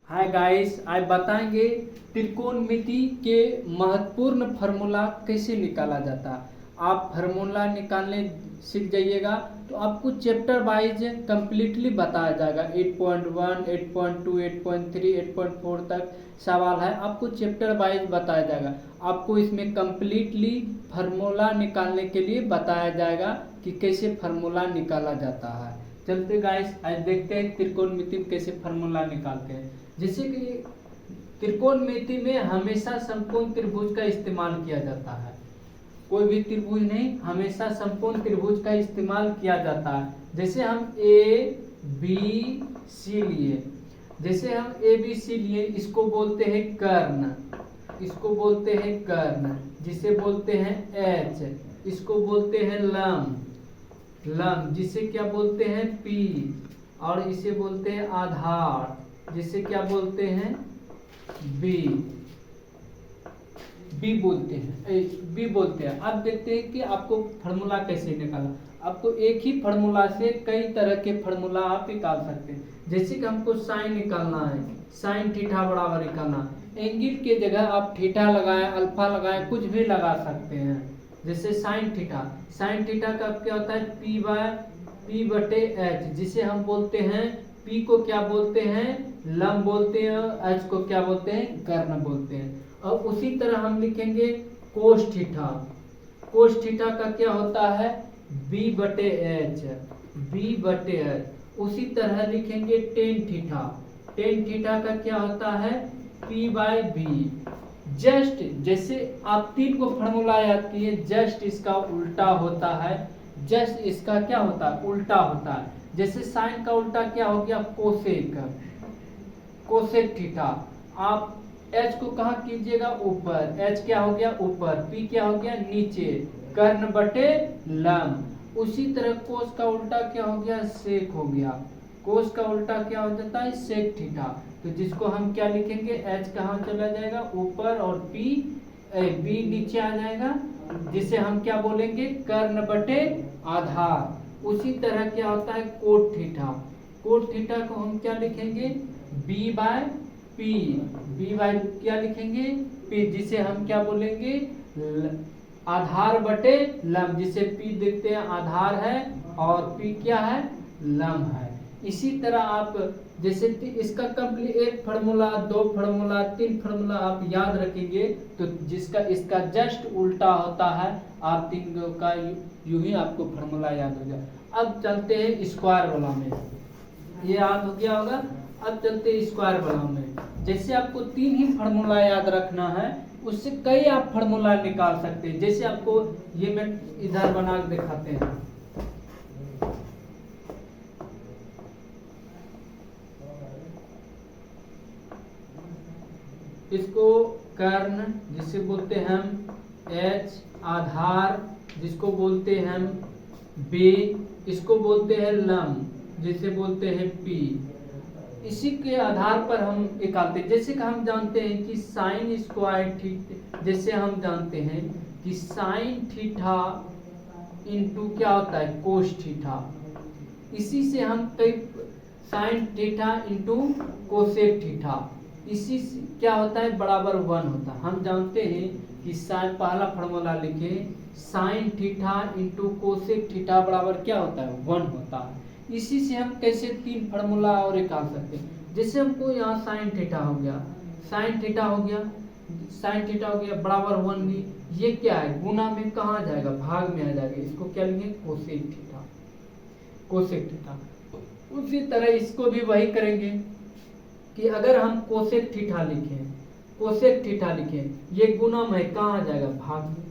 Hi guys, आज बताएंगे त्रिकोणमिति के महत्वपूर्ण फार्मूला कैसे निकाला जाता है। आप फार्मूला निकालने सीख जाइएगा तो आपको चैप्टर वाइज कंप्लीटली बताया जाएगा। 8.1, 8.2, 8.3, 8.4 तक सवाल है, आपको चैप्टर वाइज बताया जाएगा। आपको इसमें कंप्लीटली फार्मूला निकालने के लिए बताया जाएगा कि कैसे फार्मूला निकाला जाता है। चलते गाइस, आज देखते हैं त्रिकोणमिति में कैसे फार्मूला निकालते हैं। जैसे कि त्रिकोणमिति में हमेशा समकोण त्रिभुज का इस्तेमाल किया जाता है। कोई भी त्रिभुज नहीं, हमेशा समकोण त्रिभुज का इस्तेमाल किया जाता है। जैसे हम ए बी सी लिए, जैसे हम ए बी सी लिए, इसको बोलते हैं कर्ण, इसको बोलते हैं कर्ण, जिसे बोलते हैं एच, इसको बोलते हैं लंब, लंब जिसे क्या बोलते हैं पी, और इसे बोलते हैं आधार, जिसे क्या बोलते हैं बी, बी बोलते हैं। अब देखते हैं कि आपको फार्मूला कैसे निकालना। आपको एक ही फार्मूला से कई तरह के फार्मूला आप निकाल सकते हैं। जैसे कि हमको साइन निकालना है, साइन थीटा बराबर निकालना, एंगल के जगह आप थीटा लगाएं, अल्फा लगाएं, कुछ भी लगा सकते हैं। जैसे साइन थीटा, साइन थीटा का क्या होता है पी बटे एच, जिसे हम बोलते हैं पी को क्या बोलते हैं लंब बोलते हैं, एच को क्या बोलते हैं कर्ण बोलते हैं। और उसी तरह हम लिखेंगे कोस थीटा, कोस थीटा का क्या होता है बी बटे एच, बी बटे एच। उसी तरह लिखेंगे टेन थीटा, टेन थीटा का क्या होता है पी बाई बी। जस्ट जैसे आप तीन को फार्मूला याद किए, जस्ट इसका उल्टा होता है, जस्ट इसका क्या होता है उल्टा होता है। जैसे साइन का उल्टा क्या हो गया कोसेक, कोसेक थीटा। आप एच को कहाँ कीजिएगा ऊपर, एच क्या हो गया ऊपर, पी क्या हो गया नीचे, कर्ण बटे लंब। उसी तरह कोस का उल्टा क्या हो गया सेक हो गया, कोस का उल्टा क्या हो जाता है सेक थीटा। तो जिसको हम क्या लिखेंगे एच कहाँ चला जाएगा ऊपर, और पी बी नीचे आ जाएगा, जिसे हम क्या बोलेंगे कर्ण बटे आधार। उसी तरह क्या होता है कोट थीटा, कोट थीटा को हम क्या लिखेंगे B by P, B by क्या लिखेंगे पी, जिसे हम क्या बोलेंगे आधार बटे लंब, जिसे पी देखते हैं आधार है और पी क्या है लंब है। इसी तरह आप जैसे इसका कंप्लीट एक फार्मूला, दो फार्मूला, तीन फार्मूला आप याद रखेंगे तो जिसका इसका जस्ट उल्टा होता है, आप तीन का यूं ही आपको फार्मूला याद हो गया। अब चलते हैं स्क्वायर वाला में, ये याद हो गया होगा। अब चलते हैं स्क्वायर वाला में। जैसे आपको तीन ही फार्मूला याद रखना है, उससे कई आप फार्मूला निकाल सकते हैं। जैसे आपको ये मैं इधर बना के दिखाते हैं, इसको कर्ण जिसे बोलते हैं हम एच, आधार जिसको बोलते हैं हम बी, इसको बोलते हैं लंब जिसे बोलते हैं पी। इसी के आधार पर हम निकालते हैं। जैसे कि हम जानते हैं कि साइन स्क्वायर थीटा, जैसे हम जानते हैं कि साइन थीटा इंटू क्या होता है कोस थीटा, इसी से हम कई sine theta into cosec theta, इसी से क्या होता है बराबर 1 होता है। हम जानते हैं कि साइन पहला फार्मूला लिखे sine theta into cosec theta बराबर क्या होता है 1 होता है। इसी से हम कैसे तीन फार्मूला और निकाल सकते हैं। जैसे हमको यहाँ साइन थीटा हो गया, साइन थीटा हो गया, साइन थीटा हो गया बराबर 1 भी, ये क्या है गुना में कहाँ जाएगा भाग में आ जाएगा, इसको क्या लिखेंगे कोसेक थीटा, कोसेक थीटा। उसी तरह इसको भी वही करेंगे कि अगर हम कोसेक थीटा लिखें, कोसेक थीटा लिखें, ये गुणम है कहाँ आ जाएगा भाग में,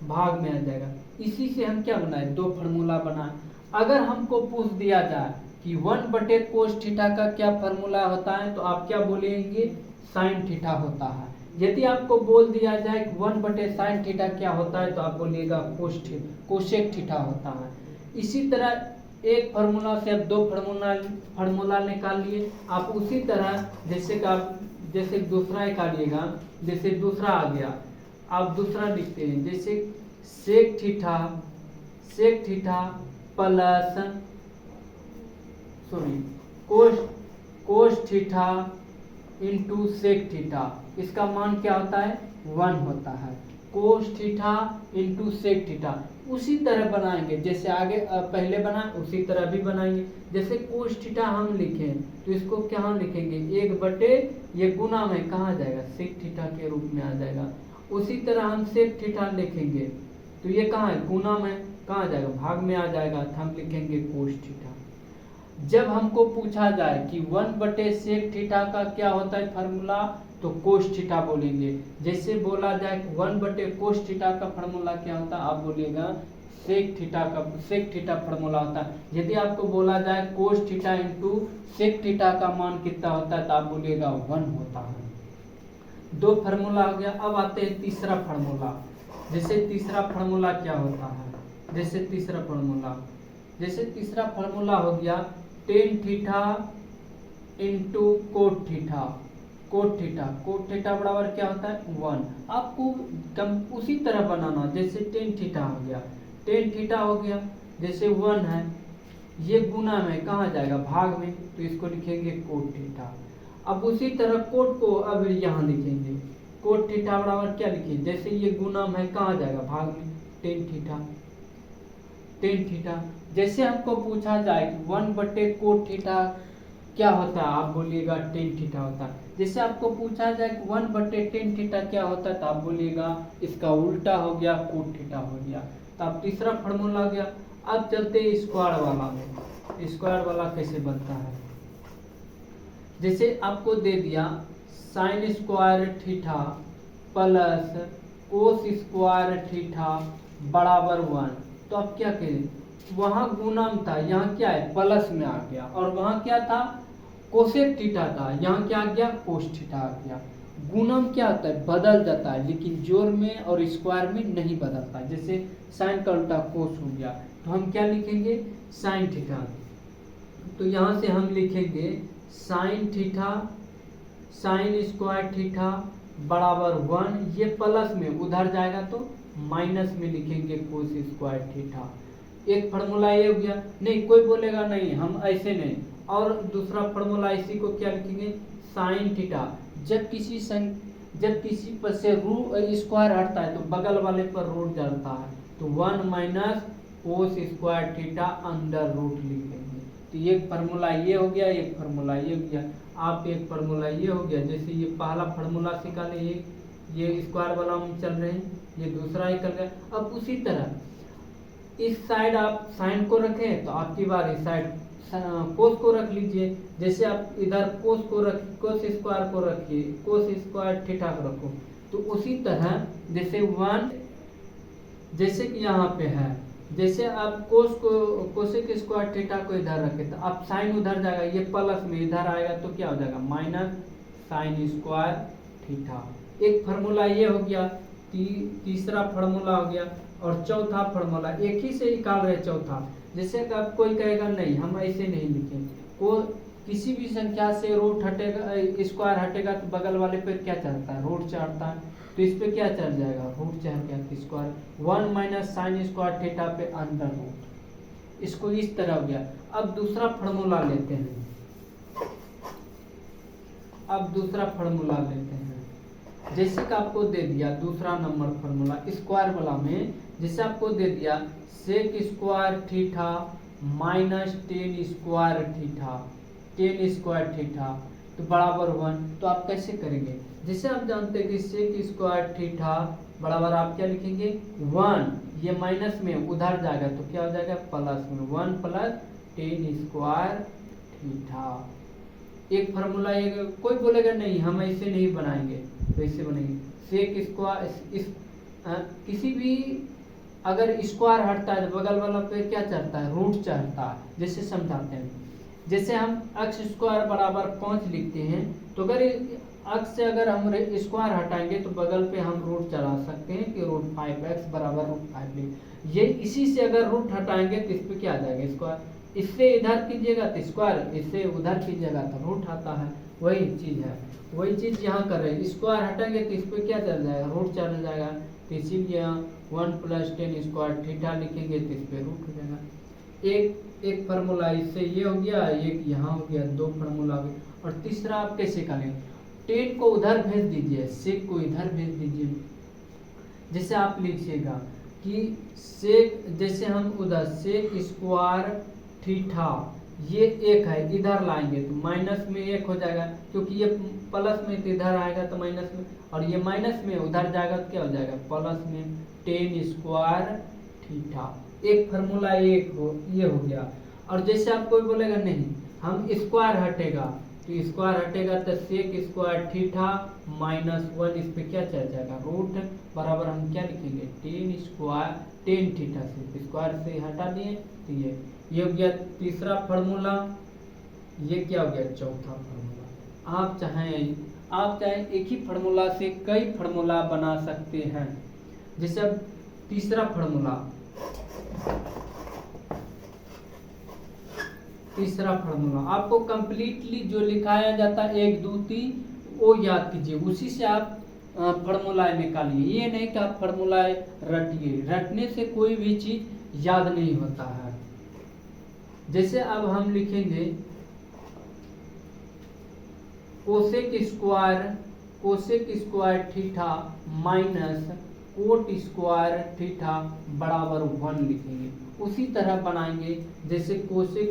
भाग में आ जाएगा। इसी से हम क्या बनाए दो फार्मूला बनाए। अगर हमको पूछ दिया जाए कि 1 बटे कोस थीटा का क्या फार्मूला होता है, तो आप क्या बोलेंगे साइन थीटा होता है। यदि आपको बोल दिया जाए कि 1 बटे साइन थीटा क्या होता है, तो आप बोलिएगा कोसेक थीटा होता है। इसी तरह एक फार्मूला से आप दो फार्मूला निकाल लिए। आप उसी तरह जैसे कि आप जैसे दूसरा निकालिएगा, जैसे दूसरा आ गया, आप दूसरा लिखते हैं जैसे sec theta, sec theta plus cos theta into sec theta, इसका मान क्या होता है 1 होता है। Cos theta into sec theta उसी तरह बनाएंगे जैसे आगे पहले बना उसी तरह भी बनाएंगे। जैसे कोस थीटा हम लिखें तो इसको क्या लिखेंगे 1/, ये गुना में कहाँ जाएगा सेक थीटा के रूप में आ जाएगा। उसी तरह हम सेक थीटा लिखेंगे तो ये कहाँ है गुना में कहाँ जाएगा भाग में आ जाएगा, तो हम लिखेंगे कोस थीटा। जब हमको पूछा जाए कि 1/सेक थीटा का क्या होता है फार्मूला, तो कोस थीटा बोलेंगे। जैसे बोला जाए 1/कोस थीटा का फार्मूला क्या होता है, आप बोलिएगा सेक थीटा फार्मूला होता है। यदि आपको बोला जाए cos theta into sec theta का मान कितना होता है, तो आप बोलिएगा 1 होता है। 2 फार्मूला हो गया। अब आते हैं तीसरा फार्मूला। जैसे तीसरा फार्मूला क्या होता है, जैसे तीसरा फार्मूला हो गया tan theta into cot theta बराबर क्या होता है 1। आपको उसी तरह बनाना जैसे टेन थीटा हो गया जैसे 1 है, ये गुना में कहाँ जाएगा भाग में, तो इसको लिखेंगे कोट थीटा। अब उसी तरह कोट को अब यहाँ लिखेंगे कोट थीटा बराबर क्या लिखेंगे, जैसे ये गुना में कहाँ जाएगा भाग में टेन थीटा। जैसे हमको पूछा जाए कि 1/कोट थीटा क्या होता है, आप बोलिएगा टेन थीटा होता है। जैसे आपको पूछा जाए कि 1/टेन थीटा क्या होता है, तो आप बोलिएगा इसका उल्टा हो गया कोट थीटा हो गया। तो अब तीसरा फार्मूला आ गया। अब चलते हैं स्क्वायर वाला में। स्क्वायर वाला कैसे बनता है, जैसे आपको दे दिया साइन स्क्वायर थीटा प्लस कोस स्क्वायर थीटा बराबर 1, तो अब क्या करें, वहां गुणम था यहाँ क्या है प्लस में आ गया, और वहां क्या था कोसेक थीटा था, यहाँ क्या आ गया कोस थीटा आ गया। गुणम क्या होता है बदल जाता है, लेकिन जोड़ में और स्क्वायर में नहीं बदलता। जैसे साइन का उल्टा कोस हो गया, तो हम क्या लिखेंगे साइन थीटा। तो यहाँ से हम लिखेंगे साइन स्क्वायर थीटा बराबर 1, ये प्लस में उधर जाएगा तो माइनस में लिखेंगे कोस स्क्वायर थीटा। एक फार्मूला ये हो गया। नहीं कोई बोलेगा नहीं हम ऐसे नहीं, और दूसरा फार्मूला इसी को क्या लिखेंगे साइन थीटा। जब किसी पर से स्क्वायर हटता है तो बगल वाले पर रूट जाता है, तो 1 minus cos square theta under root लिखेंगे। तो एक फार्मूला ये हो गया, एक फार्मूला ये हो गया। आप एक फार्मूला ये हो गया, जैसे ये पहला फार्मूला निकाले, ये स्क्वायर वाला हम चल रहे हैं, ये दूसरा ही कर गया। अब उसी तरह इस साइड आप साइन को रखें तो आपकी बार इस साइड कोस को रख लीजिए। जैसे आप इधर कोस स्क्वायर को रखिए, कोस स्क्वायर थीटा को रखो, तो उसी तरह जैसे 1 जैसे कि यहाँ पे है, जैसे आप कोसेक स्क्वायर थीटा को इधर रखें तो आप साइन उधर जाएगा, ये प्लस में इधर आएगा तो क्या हो जाएगा माइनस साइन स्क्वायर थीटा। एक फार्मूला ये हो गया, तीसरा फार्मूला हो गया। और चौथा फार्मूला एक ही से निकाल रहे चौथा। जैसे कि आप कोई कहेगा नहीं हम ऐसे नहीं लिखेंगे, को किसी भी संख्या से रूट हटेगा स्क्वायर हटेगा तो बगल वाले पे क्या चढ़ता है रूट चढ़ता है, तो इस पे क्या चढ़ जाएगा रूट चढ़ गया square 1 minus sine square theta पे अंडर रूट। इसको इस तरह हो गया। अब दूसरा फार्मूला लेते हैं, जैसे कि आपको दे दिया दूसरा नंबर फार्मूला स्क्वायर वाला में, जैसे आपको दे दिया sec square theta minus tan square theta तो बराबर 1। तो आप कैसे करेंगे, जैसे आप जानते हैं कि सेक स्क्वायर थीटा बराबर आप क्या लिखेंगे 1, ये माइनस में उधर जाएगा तो क्या हो जाएगा प्लस में 1 प्लस टेन स्क्वायर थीटा। एक फार्मूला कोई बोलेगा नहीं हम ऐसे नहीं बनाएंगे, तो ऐसे बनेंगे सेक स्क्वायर किसी भी अगर स्क्वायर हटता है तो बगल वाला पे क्या चढ़ता है रूट चढ़ता है। जैसे समझाते हैं, जैसे हम x स्क्वायर बराबर 5 लिखते हैं, तो अगर x से अगर हम स्क्वायर हटाएंगे तो बगल पे हम रूट चढ़ा सकते हैं कि रूट 5x बराबर रूट 5 लिख। ये इसी से अगर रूट हटाएंगे तो इस पे क्या आ जाएगा स्क्वायर, इससे इधर कीजिएगा तो स्क्वायर, इससे उधर कीजिएगा तो रूट आता है। वही चीज़ यहाँ कर रहे हैं, स्क्वायर हटाएंगे तो इस पर क्या चल जाएगा रूट चल जाएगा, तो इसीलिए 1 प्लस टेन स्क्वायर थीटा लिखेंगे तो इस पर रूट हो जाएगा। एक फार्मूला इससे ये हो गया, एक यहाँ हो गया, 2 फार्मूला हो गया। और तीसरा आप कैसे करेंगे, टेन को उधर भेज दीजिए, सेक को इधर भेज दीजिए। जैसे आप लिखिएगा कि सेक, जैसे हम उधर सेक स्क्वायर थीटा, ये एक है, इधर लाएंगे तो माइनस में एक हो जाएगा, क्योंकि ये प्लस में तो इधर आएगा तो माइनस में, और ये माइनस में उधर जाएगा तो क्या हो जाएगा प्लस में, टेन स्क्वायर थीटा। एक फार्मूला एक हो, ये हो गया। और जैसे आप कोई बोलेगा नहीं हम स्क्वायर हटेगा, तो स्क्वायर हटेगा तो सेक स्क्वायर थीटा -1, इस पे क्या चल जाएगा रूट बराबर, हम क्या लिखेंगे टेन स्क्वायर, टेन थीटा से स्क्वायर से हटा दिए तो ये हो गया तीसरा फार्मूला। ये क्या हो गया चौथा फार्मूला। आप चाहें एक ही फार्मूला से कई फार्मूला बना सकते हैं। जैसे अब तीसरा फार्मूला आपको कंप्लीटली जो लिखाया जाता है 1 2 3 वो याद कीजिए, उसी से आप फार्मूला निकालिए। ये नहीं कि आप फार्मूला रटिए, रटने से कोई भी चीज याद नहीं होता है। जैसे अब हम लिखेंगे cosec square theta minus cot square theta बराबर 1 लिखेंगे। उसी तरह बनाएंगे जैसे कोसेक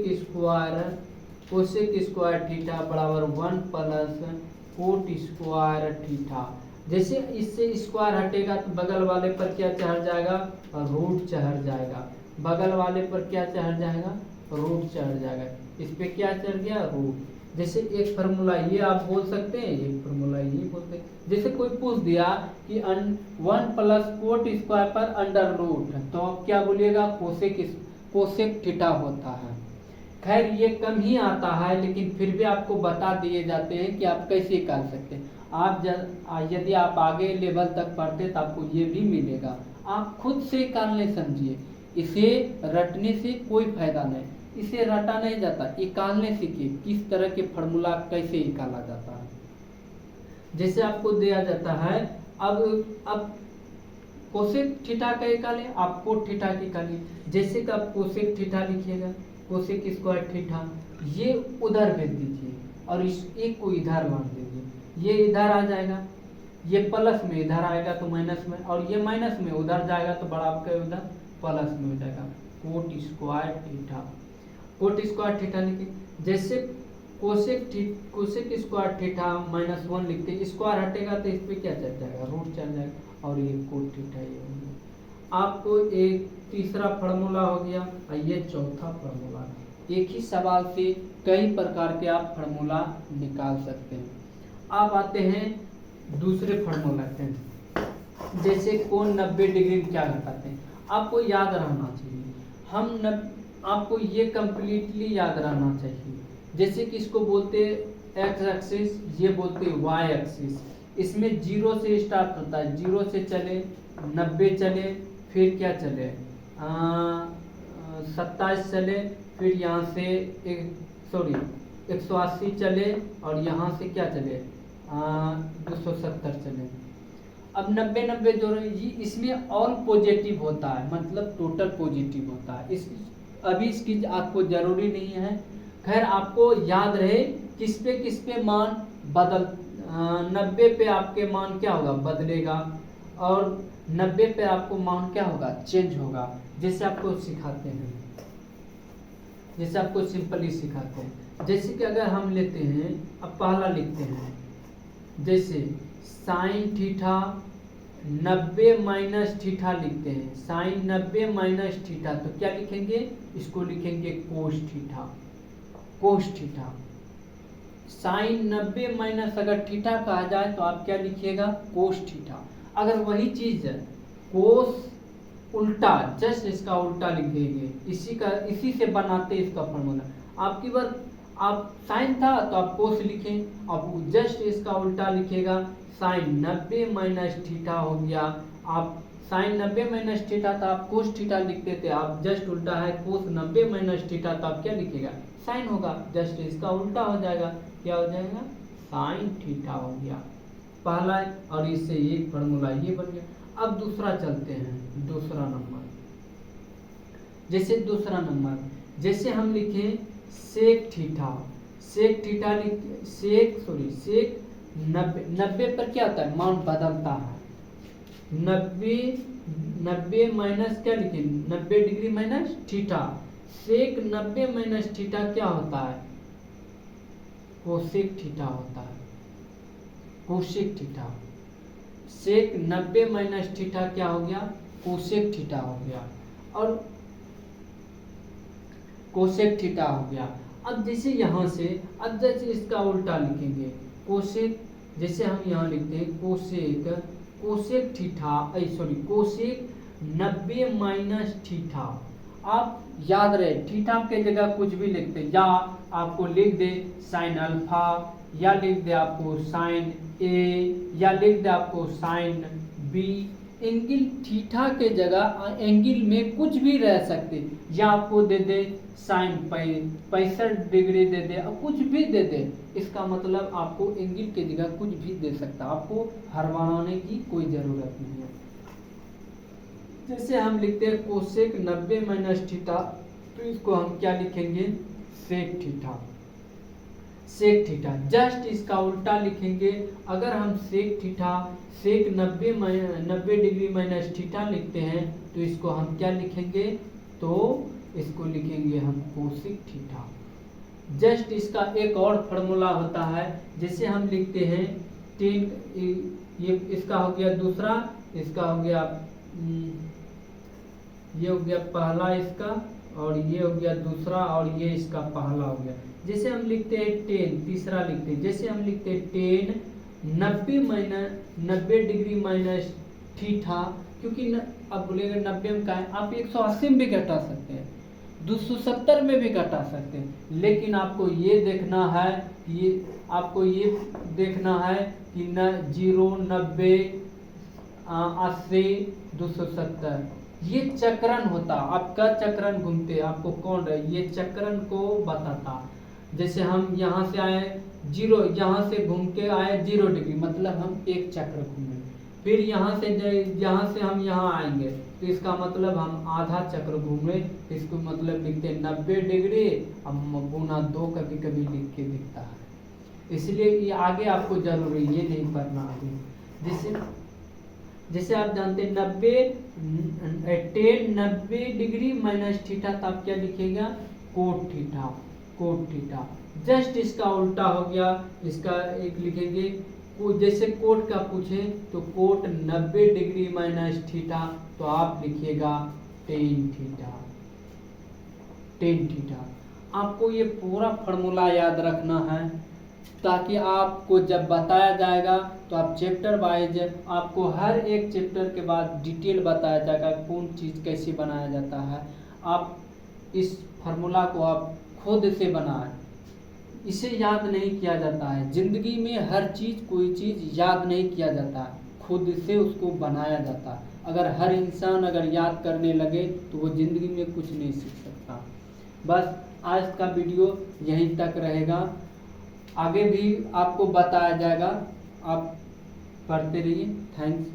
स्क्वायर थीटा बराबर 1 प्लस कोट स्क्वायर थीटा। जैसे इससे स्क्वायर हटेगा तो बगल वाले पर क्या चढ़ जाएगा रूट चढ़ जाएगा, बगल वाले पर क्या चढ़ जाएगा रूट चढ़ जाएगा, इस पे क्या चढ़ गया रूट। जैसे एक फार्मूला ये आप बोल सकते हैं, एक फार्मूला ये बोलते हैं। जैसे कोई पूछ दिया कि 1 प्लस कोट स्क्वायर पर अंडर रूट, तो आप क्या बोलिएगा कोसेक थीटा होता है। खैर ये कम ही आता है, लेकिन फिर भी आपको बता दिए जाते हैं कि आप कैसे निकाल सकते हैं। आप यदि आप आगे लेवल तक पढ़ते तो आपको ये भी मिलेगा, आप खुद से निकालने समझिए। इसे रटने से कोई फायदा नहीं, इसे रटा नहीं जाता, निकालने सीखिए किस तरह के फार्मूला कैसे निकाला जाता है। जैसे आपको दिया जाता है अब कोसेक थीटा का निकालें, आप कोट थीटा की निकालिए। जैसे कि आप कोसेक थीटा लिखिएगा, कोसेक स्क्वायर थीटा, ये उधर भेज दीजिए और इस एक को इधर मान दीजिए, ये इधर आ जाएगा, ये प्लस में इधर आएगा तो माइनस में, और ये माइनस में उधर जाएगा तो बड़ा आपका उधर प्लस में हो जाएगा कोट स्क्वायर थीटा लिखिए। जैसे कोसेक स्क्वायर थीटा -1 लिखते, स्क्वायर हटेगा तो इस पे क्या चल जाएगा रूट चल जाएगा, और ये कोट थीटा ये हो गया। आपको एक तीसरा फार्मूला हो गया और ये चौथा फार्मूला। एक ही सवाल से कई प्रकार के आप फार्मूला निकाल सकते हैं। आप आते हैं दूसरे फार्मूला पे, जैसे कोण 90 डिग्री क्या घटाते हैं। आपको याद रहना चाहिए, आपको ये कंप्लीटली याद रहना चाहिए। जैसे कि इसको बोलते एक्स एक्सिस, ये बोलते वाई एक्सिस। इसमें 0 से स्टार्ट होता है, 0 से चले 90 चले, फिर क्या चले 27 चले, फिर यहाँ से 180 चले, और यहाँ से क्या चले 270 चले। अब 90 जो रही इसमें ऑल पॉजिटिव होता है, मतलब टोटल पॉजिटिव होता है। अभी इसकी आपको जरूरी नहीं है। खैर आपको याद रहे किस पे मान बदल 90 पे आपके मान क्या होगा बदलेगा, और 90 पे आपको मान क्या होगा चेंज होगा। जैसे आपको सिखाते हैं, जैसे आपको सिंपली सिखाते हैं। जैसे कि अगर हम लेते हैं, अब पहला लिखते हैं, जैसे साइन थीटा 90 माइनस थीटा लिखते हैं, साइन 90 माइनस थीटा, तो क्या लिखेंगे इसको लिखेंगे कोस थीटा। साइन 90 माइनस अगर थीटा कहा जाए तो आप क्या लिखिएगा कोस थीटा। अगर वही चीज है कोस उल्टा, जस्ट इसका उल्टा लिख देंगे, इसी से बनाते इसका फॉर्मूला। आपकी बार आप साइन था तो आप कोस लिखें, अब जस्ट इसका उल्टा लिखेगा, साइन 90 माइनस थीटा हो गया। आप साइन 90 माइनस थीटा था, आप कोस थीटा लिखते थे, आप जस्ट उल्टा है कोस 90 माइनस थीटा, तो आप क्या लिखेगा साइन होगा, जस्ट इसका उल्टा हो जाएगा, क्या हो जाएगा साइन थीटा हो गया पहला, और इससे एक फॉर्मूला ये बन गया। अब दूसरा चलते हैं, दूसरा नंबर। जैसे हम लिखें सेक 90 90 पर क्या होता है, मान बदलता है। 90 माइनस क्या लिखें, 90 degree minus theta. Sec 90 minus theta क्या होता है, कोसेक थीटा होता है, cosec theta. Sec 90 minus theta क्या हो गया, कोसेक थीटा हो गया, और कोसेक थीटा हो गया। अब जैसे यहाँ से, अब जैसे इसका उल्टा लिखेंगे, कोसेक, जैसे हम यहाँ लिखते हैं cosec, cosec theta, sorry cosec 90 minus theta. आप याद रहे थीटा के जगह कुछ भी लिखते, या आपको लिख दे साइन अल्फा, या लिख दे आपको साइन ए, या लिख दे आपको साइन बी। एंगल थीटा के जगह एंगल में कुछ भी रह सकते, या आपको दे दे साइन 65 डिग्री दे दे, और कुछ भी दे दे, इसका मतलब आपको एंगल के जगह कुछ भी दे सकता, आपको हरवाने की कोई जरूरत नहीं है। जैसे हम लिखते हैं कोसेक 90 माइनस थीटा, तो इसको हम क्या लिखेंगे, sec theta, sec theta. Just इसका उल्टा लिखेंगे, अगर हम sec theta, sec 90 degree minus theta लिखते हैं, तो इसको हम क्या लिखेंगे, तो इसको लिखेंगे हम कोसेक थीटा। जस्ट इसका एक और फॉर्मूला होता है, जैसे हम लिखते हैं 10, ये इसका हो गया दूसरा, इसका हो गया ये हो गया पहला इसका, और ये हो गया दूसरा, और ये इसका पहला हो गया। जैसे हम लिखते हैं 10, तीसरा लिखते हैं, जैसे हम लिखते हैं 10 90 डिग्री माइनस थीटा, क्योंकि अब बोलेगा 90 में का है, आप 180 में भी घटा सकते हैं, 270 में भी घटा सकते हैं, लेकिन आपको ये देखना है, ये आपको ये देखना है कि 0 90 80 270 ये चक्रण होता, आपका चक्रण घूमते, आपको कौन रहे, ये चक्रण को बताता। जैसे हम यहाँ से आए 0, यहाँ से घूम के आए 0 डिग्री, मतलब हम एक चक्र घूमे, फिर यहाँ से हम यहाँ आएंगे, तो इसका मतलब हम आधा चक्र घूमे, इसको मतलब लिखते हैं 90 डिग्री, अब गुना 2 कभी कभी लिख के दिखता है, इसलिए ये आगे आपको जरूरी ये नहीं पढ़ना आगे। जैसे आप जानते हैं 90 डिग्री माइनस थीटा, तो आप क्या लिखेगा, cot theta, cot theta. Just इसका उल्टा हो गया, इसका एक लिखेंगे, जैसे कोट का पूछे तो कोट 90 डिग्री माइनस थीटा, तो आप लिखिएगा टेन थीटा, टेन थीटा। आपको ये पूरा फॉर्मूला याद रखना है, ताकि आपको जब बताया जाएगा तो आप चैप्टर वाइज, आपको हर एक चैप्टर के बाद डिटेल बताया जाएगा कौन चीज़ कैसे बनाया जाता है। आप इस फार्मूला को आप खुद से बनाएं, इसे याद नहीं किया जाता है, ज़िंदगी में हर चीज़, कोई चीज़ याद नहीं किया जाता है, खुद से उसको बनाया जाता है। अगर हर इंसान अगर याद करने लगे तो वो ज़िंदगी में कुछ नहीं सीख सकता। बस आज का वीडियो यहीं तक रहेगा, आगे भी आपको बताया जाएगा, आप पढ़ते रहिए। थैंक्स।